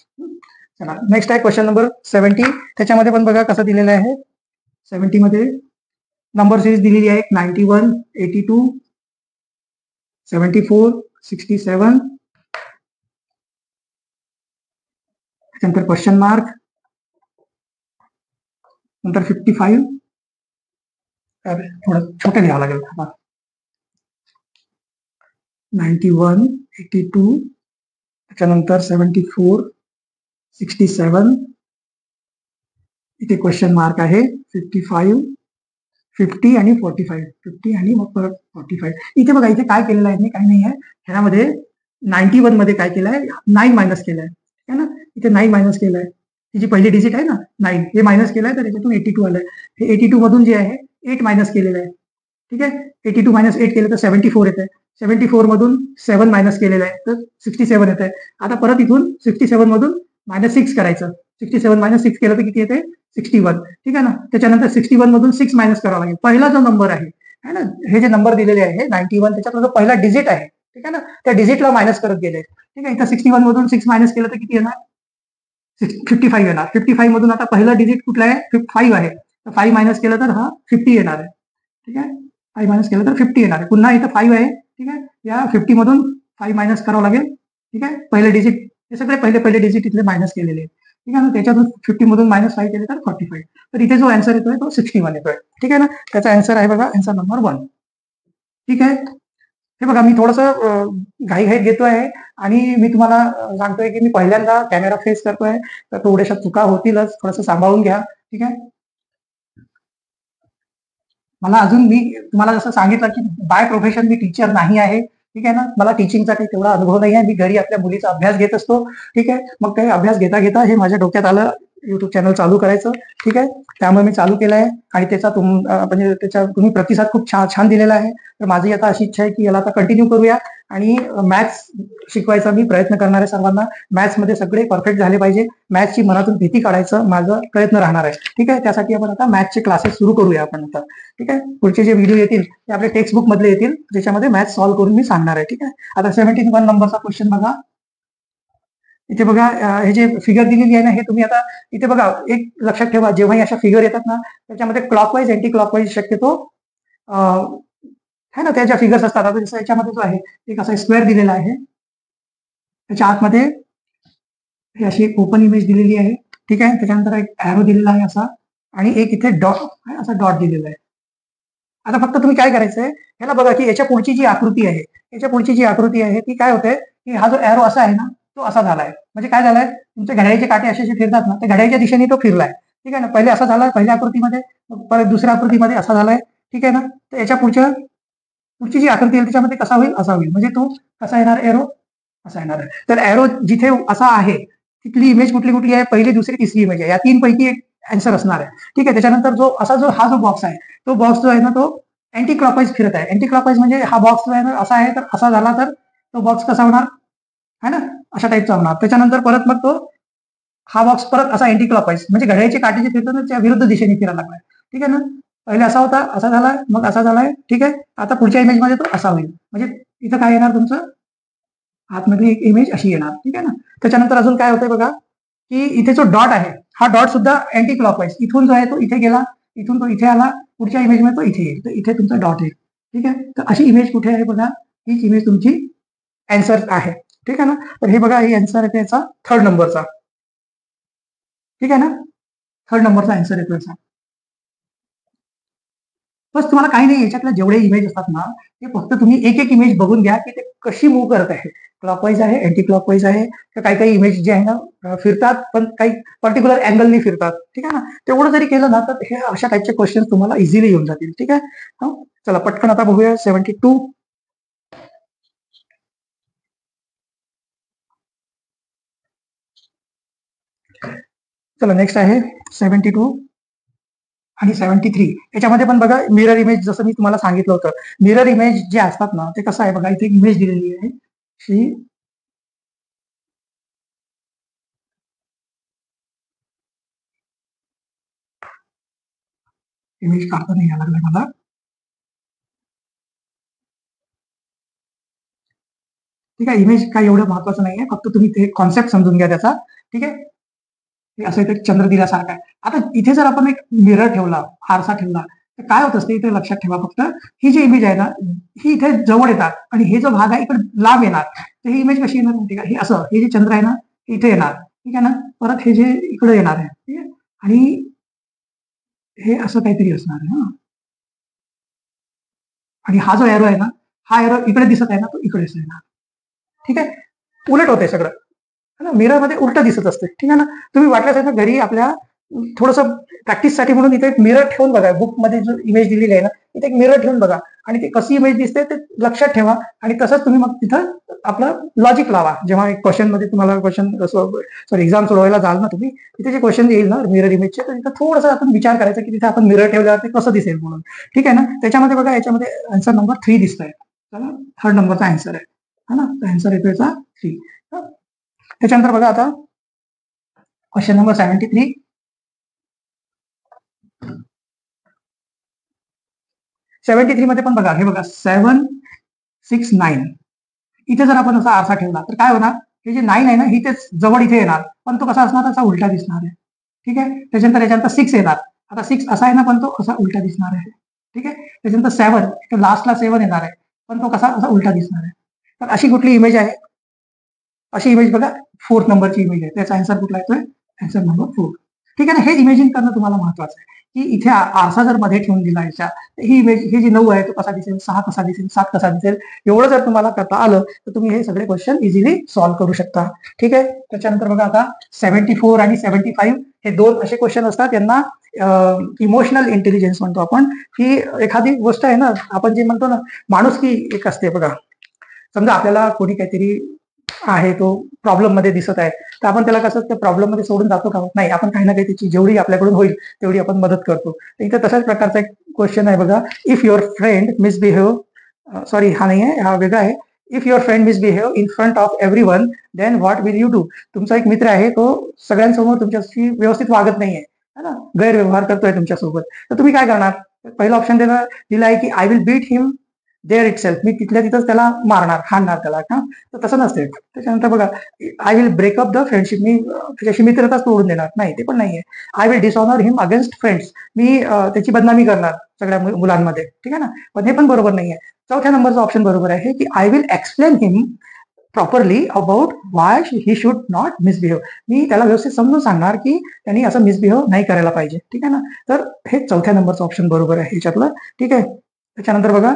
[SPEAKER 1] चला नेक्स्ट आहे क्वेश्चन नंबर 70. त्याच्यामध्ये पण बघा कसं दिलेलं आहे. 70 मध्ये नंबर सिरीज दिलेली आहे 91, 82, 74, 67, त्यानंतर क्वेश्चन मार्क, नंतर 55. थोडं छोटं लिहावं लागेल. 91, 82, त्याच्यानंतर 74, 67, इथे क्वेश्चन मार्क आहे 55, 50 आणि 45, 50 आणि मग परत 45. इथे बघा इथे काय केलेलं आहे, काही नाही आहे ह्यामध्ये. 91 मध्ये काय केलं आहे, 9 मायनस केलंय. ठीक आहे ना, इथे 9 मायनस केलंय, ही जी पहिली डिजिट आहे ना 9, हे मायनस केलंय, तर याच्यातून 82 आलंय. हे 82 मधून जे आहे 8 मायनस केलेलं आहे. ठीक आहे, 82 मायनस 8 केलं तर 74 येत आहे. 74 मधून 7 मायनस केलेलं आहे तर 67 येत आहे. आता परत इथून 67 मधून -6 करायचं. 67 मायनस 6 केलं तर किती येते, 61. ठीक आहे ना, त्याच्यानंतर 61 मधून 6 मायनस करावा लागेल. पहिला जो नंबर आहे ना, हे जे नंबर दिलेले आहे 91, त्याच्यातला जो पहिला डिजिट आहे, ठीक आहे ना, त्या डिजिटला मायनस करत गेले. ठीक आहे, इथं 61 मधून 6 मायनस केलं तर किती येणार, 55 येणार. 55 मधून आता पहिला डिजिट कुठला आहे, 5 आहे, तर 5 मायनस केलं तर हा 50 येणार आहे. ठीक आहे, 5 मायनस केलं तर 50 येणार आहे. पुन्हा इथं 5 आहे. ठीक आहे, या 50 मधून 5 मायनस करावं लागेल. ठीक आहे, पहिले डिजिट, हे सगळे पहिले डिजिट इथले मायनस केलेले आहेत. ठीक आहे ना, त्याच्यातून 50 मधून -5 केले तर 45. तर इथे जो आन्सर येतोय तो 61 येतोय. ठीक आहे ना, त्याचा आन्सर आहे बघा आन्सर नंबर 1. ठीक आहे, हे बघा मी थोडस घाईघाईत घेतोय आणि मी तुम्हाला सांगतोय की मी पहिल्यांदा कॅमेरा फेस करतोय, तर थोड्याशा चुका होतीलच, थोडंसं सांभाळून घ्या. ठीक आहे, मला अजून, मी तुम्हाला जसं सांगितलं की बाय प्रोफेशन मी टीचर नाही आहे. ठीक आहे ना, मला टीचिंगचा काही तेवढा अनुभव नाही आहे. मी घरी आपल्या मुलीचा अभ्यास घेत असतो. ठीक आहे, मग काही अभ्यास घेता घेता हे माझ्या डोक्यात आलं युट्यूब चॅनल चालू करायचं. ठीक आहे, त्यामुळे मी चालू केलं आहे आणि त्याचा म्हणजे त्याचा तुम्ही प्रतिसाद खूप छान दिलेला आहे. तर माझी आता अशी इच्छा आहे की याला आता कंटिन्यू करूया आणि मॅथ्स शिकवायचा मी प्रयत्न करणार आहे सर्वांना. मॅथ्समध्ये सगळे परफेक्ट झाले पाहिजे. मॅथ्सची मनातून भीती काढायचं माझा प्रयत्न राहणार आहे. ठीक आहे, त्यासाठी आपण आता मॅथ्सचे क्लासेस सुरू करूया आपण आता. ठीक आहे, पुढचे जे व्हिडिओ येतील ते आपले टेक्स्ट बुक मधले येतील, ज्याच्यामध्ये मॅथ्स सॉल्व्ह करून मी सांगणार आहे. ठीक आहे, आता 71 नंबरचा क्वेश्चन बघा. इथे बघा, हे जे फिगर दिलेली आहे ना, हे तुम्ही आता इथे बघा, एक लक्षात ठेवा, जेव्हाही अशा फिगर येतात ना, त्याच्यामध्ये क्लॉकवाईज अँटी क्लॉकवाईज शक्यतो है ना, त्या ज्या फिगर्स असतात. आता जसं याच्यामध्ये जो आहे एक असा स्क्वेअर दिलेला आहे, त्याच्या आतमध्ये हे अशी एक ओपन इमेज दिलेली आहे. ठीक आहे, त्याच्यानंतर एक ॲरो दिलेला आहे असा, आणि एक इथे डॉट असा डॉट दिलेला आहे. आता फक्त तुम्ही काय करायचंय, ह्याला बघा की याच्या पुढची जी आकृती आहे, याच्या पुढची जी आकृती आहे ती काय होते की हा जो ॲरो असा आहे ना, तो असा झालाय. म्हणजे काय झालाय, तुमचे घड्याळीचे काटे असे जे फिरतात ना, ते घड्याळीच्या दिशेने तो फिरलाय. ठीक आहे ना, पहिले असा झाला पहिल्या आकृतीमध्ये, परत दुसऱ्या आकृतीमध्ये असा झालाय. ठीक आहे ना, तर याच्या पुढची जी आकृती आहे त्याच्यामध्ये कसा होईल, असा होईल. म्हणजे तो कसा येणार, एरो असा येणार आहे. तर एरो जिथे असा आहे तिथली इमेज कुठली कुठली आहे, पहिली, दुसरी, तिसरी इमेज आहे. या 3 पैकी एक आन्सर असणार आहे. ठीक आहे, त्याच्यानंतर हा जो बॉक्स आहे, तो बॉक्स जो आहे ना, तो अँटी क्लॉकवाईज फिरत आहे. अँटी क्लॉकवाईज म्हणजे हा बॉक्स जो आहे ना, असा आहे, तर असा झाला तर तो बॉक्स कसा होणार, है ना, अशा टाईपचा होणार. त्याच्यानंतर परत मग तो हा बॉक्स परत असा अँटी क्लॉकवाईज, म्हणजे घड्याळीचे काटे जे फिरतात ना, त्या विरुद्ध दिशेने फिरायला लागलाय. ठीक आहे ना, पहिले असा होता, असा झालाय, मग असा झालाय. ठीक आहे, आता पुढच्या इमेजमध्ये तो असा होईल. म्हणजे इथं काय येणार, तुमचं आतमध्ये एक इमेज अशी येणार. ठीक आहे ना, त्याच्यानंतर अजून काय होतंय बघा, की इथे जो डॉट आहे, हा डॉट सुद्धा अँटी क्लॉकवाईज, इथून जो आहे तो इथे गेला, इथून तो इथे आला, पुढच्या इमेजमध्ये तो इथे येईल, तर इथे तुमचा डॉट येईल. ठीक आहे, तर अशी इमेज कुठे आहे बघा, हीच इमेज तुमची अँसर आहे. ठीक आहे ना, तर हे बघा, ही अँसर येते याचा 3rd नंबरचा. ठीक आहे ना, 3rd नंबरचा अँसर येतो याचा. बस तुम्हाला काही नाही, याच्यातल्या जेवढे इमेज असतात ना, ते फक्त तुम्ही एक एक इमेज बघून घ्या की ते कशी मूव्ह करत आहे. क्लॉकवाईज आहे, अँटी क्लॉकवाईज आहे, तर काही काही इमेज जे आहे ना, फिरतात, पण काही पर्टिक्युलर अँगलनी फिरतात. ठीक आहे ना, तेवढं जरी केलं ना, तर हे अशा टाईपचे क्वेश्चन तुम्हाला इझिली येऊन जातील. ठीक आहे, चला पटकन आता बघूया 72. चला नेक्स्ट आहे 72 आणि 73. याच्यामध्ये पण बघा, मिरर इमेज, जसं मी तुम्हाला सांगितलं होतं, मिरर इमेज जे असतात ना, ते कसं आहे बघा, इथे एक इमेज दिलेली आहे, ही इमेज काढता नाही यायला लागला मला. ठीक आहे, इमेज काय एवढं महत्वाचं नाहीये, फक्त तुम्ही ते कॉन्सेप्ट समजून घ्या त्याचा. ठीक आहे, हे असं इथे चंद्र दिल्यासारखं आहे. आता इथे जर आपण एक मिरर ठेवला, आरसा ठेवला, तर काय होत असते, इथे लक्षात ठेवा फक्त, ही जी इमेज आहे ना, ही इथे जवळ येतात आणि हे जो भाग आहे इकडे लांब येणार. तर ही इमेज कशी येणार माहिती का, हे असं, हे जे चंद्र आहे ना, इथे येणार. ठीक आहे ना, परत हे जे इकडे येणार आहे, ठीक आहे, आणि हे असं काहीतरी असणार आहे. हा, आणि हा जो एरो आहे ना, हा एरो इकडे दिसत आहे ना, तो इकडे येणार. ठीक आहे, उलट होतंय सगळं, है ना, मिररमध्ये उलट दिसत असते. ठीक आहे ना, तुम्ही वाटल्यास आहे ना, घरी आपल्या थोडंसं प्रॅक्टिससाठी म्हणून इथे एक मिरर ठेवून बघा. बुकमध्ये जो इमेज दिलेली आहे ना, इथे एक मिरर ठेवून बघा आणि ते कशी इमेज दिसते ते लक्षात ठेवा, आणि तसंच तुम्ही मग तिथं आपलं लॉजिक लावा. जेव्हा एक क्वेश्चन मध्ये तुम्हाला क्वेश्चन सॉरी एक्झाम सोडवायला जाल ना तुम्ही, तिथे जे क्वेश्चन येईल ना मिरर इमेजचे, तर तिथं थोडंसं आपण विचार करायचा की तिथे आपण मिरर ठेवल्यावर ते कसं दिसेल म्हणून. ठीक आहे ना, त्याच्यामध्ये बघा, याच्यामध्ये आन्सर नंबर 3 दिसतोय. चला, 3rd नंबरचा आन्सर आहे, है ना, आन्सर येतो याचा 3. त्याच्यानंतर बघा आता क्वेश्चन नंबर 73. 73 मध्ये पण बघा, हे बघा 7, 6, 9. इथे जर आपण असा आरसा ठेवला तर काय होणार, हे जे 9 आहे ना, ही तेच जवळ इथे येणार, पण तो कसा असणार, असा उलटा दिसणार आहे. ठीक आहे, त्याच्यानंतर याच्यानंतर 6 येणार. आता 6 असा आहे ना, पण तो असा उलटा दिसणार आहे. ठीक आहे, त्याच्यानंतर 7, लास्टला 7 येणार आहे, पण तो कसा असा उलटा दिसणार आहे. तर अशी कुठली इमेज आहे, अशी इमेज बघा 4th नंबरची इमेज आहे. त्याचा आन्सर कुठला येतोय, आन्सर नंबर 4. ठीक आहे ना, हे इमेजिन करणं तुम्हाला महत्वाचं आहे की इथे आरसा जर मध्ये ठेवून दिला याच्या, ही इमेज, हे जे 9 आहे तो कसा दिसेल, 6 कसा दिसेल, 7 कसा दिसेल, एवढं जर तुम्हाला करता आलं तर तुम्ही हे सगळे क्वेश्चन इझिली सॉल्व्ह करू शकता. ठीक आहे, त्याच्यानंतर बघा आता 74 आणि 75, हे 2 असे क्वेश्चन असतात, यांना इमोशनल इंटेलिजन्स म्हणतो आपण. ही एखादी गोष्ट आहे ना, आपण जे म्हणतो ना, माणुसकी एक असते बघा. समजा आपल्याला कोणी काहीतरी आहे तो प्रॉब्लेम मध्ये दिसत आहे, तर आपण त्याला कसं त्या प्रॉब्लेम मध्ये सोडून जातो का? नाही, आपण काही ना काही त्याची जेवढी आपल्याकडून होईल तेवढी आपण मदत करतो. तर इथे तशाच प्रकारचा एक क्वेश्चन आहे बघा. If your friend misbehave, sorry हा नाही आहे, हा वेगळा आहे. If your friend misbehave in front of everyone, then what will you do? तुमचा एक मित्र आहे, तो सगळ्यांसमोर तुमच्याशी व्यवस्थित वागत नाहीये, है ना, गैरव्यवहार करतोय तुमच्यासोबत, तर तुम्ही काय करणार? पहिला ऑप्शन दिला आहे की I will beat him there itself, मी तिथल्या तिथंच त्याला मारणार, हाणणार त्याला का? तर तसं नसते. त्याच्यानंतर बघा, I will break up the friendship, मी त्याच्याशी मित्रताच तोडून देणार नाही, ते पण नाहीये. I will dishonour him against friends, मी त्याची बदनामी करणार सगळ्या मुलांमध्ये, ठीक आहे ना, पण हे पण बरोबर नाहीये. चौथ्या नंबरचा ऑप्शन बरोबर आहे की I will explain him properly about why he should not misbehave, मी त्याला व्यवस्थित समजून सांगणार की त्यांनी असं मिसबिहेव नाही करायला पाहिजे, ठीक आहे ना. तर हे चौथ्या नंबरचं ऑप्शन बरोबर आहे ह्याच्यातलं, ठीक आहे. त्याच्यानंतर बघा,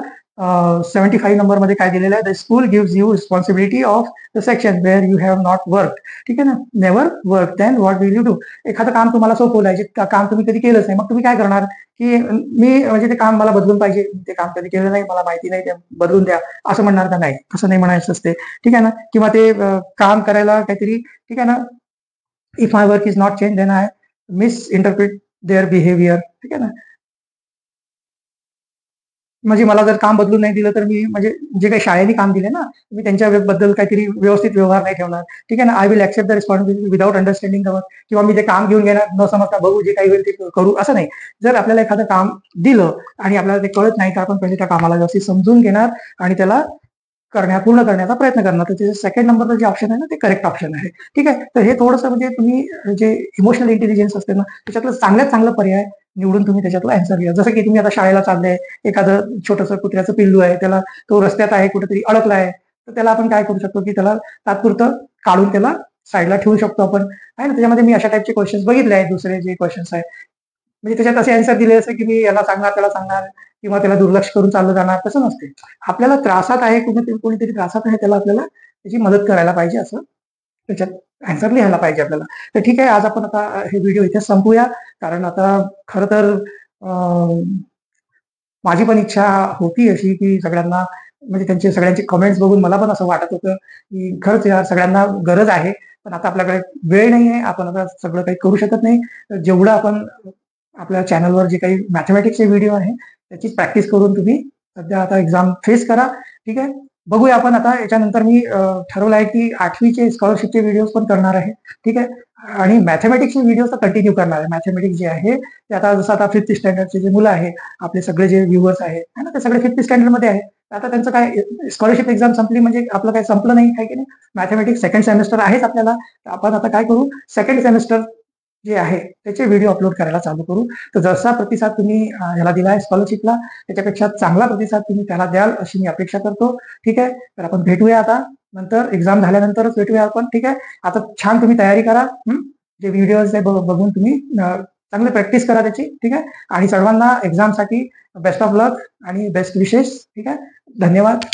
[SPEAKER 1] 75 नंबर मध्ये काय दिलेलं आहे? The school gives you responsibility of the section where you have not work, ठीक आहे ना, never work, then what will you do? एखादं काम तुम्हाला सोपवलं आहे, जे काम तुम्ही कधी केलंच नाही, मग तुम्ही काय करणार? की मी म्हणजे ते काम मला बदलून पाहिजे, ते काम कधी केलं नाही, मला माहिती नाही, ते बदलून द्या, असं म्हणणार का? नाही, असं नाही म्हणायचं असते, ठीक आहे ना. किंवा ते काम करायला काहीतरी, ठीक आहे ना, if my work is not change then I misinterpret their behaviour, ठीक आहे ना. म्हणजे मला जर काम बदलून नाही दिलं, तर मी म्हणजे जे काही शाळेने काम दिले ना, मी त्यांच्याबद्दल काहीतरी व्यवस्थित व्यवहार नाही ठेवणार, ठीक आहे ना. I will accept the responsibility without understanding the work, किंवा मी ते काम घेऊन घेणार न समजता, बघू जे काही होईल ते करू, असं नाही. जर आपल्याला एखादं काम दिलं आणि आपल्याला ते कळत नाही, तर आपण पहिले त्या कामाला व्यवस्थित समजून घेणार आणि त्याला पूर्ण करण्याचा प्रयत्न करणार. तर त्याचे सेकंड नंबरचं जे ऑप्शन आहे ना, ते करेक्ट ऑप्शन आहे, ठीक आहे. तर हे थोडंसं म्हणजे तुम्ही जे इमोशनल इंटेलिजन्स असते ना, त्याच्यातलं चांगल्यात चांगलं पर्याय निवडून तुम्ही त्याच्यातला आन्सर घ्या. जसं की तुम्ही आता शाळेला चालले, एखादं छोटंसं कुत्र्याचं पिल्लू आहे, त्याला तो रस्त्यात आहे, कुठेतरी अडकला आहे, तर त्याला आपण काय करू शकतो, की त्याला तात्पुरतं काढून त्याला साईडला ठेवू शकतो आपण, आहे ना. त्याच्यामध्ये मी अशा टाईपचे क्वेश्चन्स बघितले आहेत, दुसरे जे क्वेश्चन्स आहेत, म्हणजे त्याच्यात असे आन्सर दिले असते की मी याला सांगणार, त्याला सांगणार, किंवा त्याला दुर्लक्ष करून चाललं जाणार, तसं नसते. आपल्याला त्रासात आहे, कोणीतरी त्रासात आहे, त्याला आपल्याला त्याची मदत करायला पाहिजे, असं त्याच्यात आन्सर लिहायला पाहिजे आपल्याला. तर ठीक आहे, आज आपण आता हे व्हिडिओ इथे संपूया, कारण आता खरं तर माझी पण इच्छा होती अशी की सगळ्यांना, म्हणजे त्यांचे सगळ्यांचे कमेंट्स बघून मला पण असं वाटत होतं की खरंच यार सगळ्यांना गरज आहे, पण आता आपल्याकडे वेळ नाही आहे, आपण आता सगळं काही करू शकत नाही. तर जेवढं आपण आपल्या चॅनलवर जे काही मॅथमॅटिक्सचे व्हिडिओ आहे त्याची प्रॅक्टिस करून तुम्ही सध्या आता एक्झाम फेस करा, ठीक आहे. बघूया आपण आता याच्यानंतर मी ठरवलं आहे की 8वीचे स्कॉलरशिपचे व्हिडिओज पण करणार आहे, ठीक आहे. आणि मॅथमॅटिक्सचे व्हिडिओ तर कंटिन्यू करणार आहे. मॅथमॅटिक्स जे आहे ते आता जसं आता 5th स्टँडर्डचे जे मुलं आहे, आपले सगळे जे व्ह्युअर्स आहेत है ना, ते सगळे 5th स्टँडर्ड मध्ये आहे. आता त्यांचं काय, स्कॉलरशिप एक्झाम संपली म्हणजे आपलं काही संपलं नाही, आहे की नाही. मॅथमॅटिक्स सेकंड सेमेस्टर आहेच आपल्याला, तर आपण आता काय करू, सेकंड सेमेस्टर जे आहे त्याचे व्हिडिओ अपलोड करायला चालू करू. तर जसा प्रतिसाद तुम्ही ह्याला दिलाय स्कॉलरशिपला, त्याच्यापेक्षा चांगला प्रतिसाद तुम्ही त्याला द्याल अशी मी अपेक्षा करतो, ठीक आहे. तर आपण भेटूया आता, नंतर एक्झाम झाल्यानंतरच भेटूया आपण, ठीक आहे. आता छान तुम्ही तयारी करा, जे व्हिडिओज आहे बघून तुम्ही चांगली प्रॅक्टिस करा त्याची, ठीक आहे. आणि सर्वांना एक्झामसाठी बेस्ट ऑफ लक आणि बेस्ट विशेस, ठीक आहे. धन्यवाद.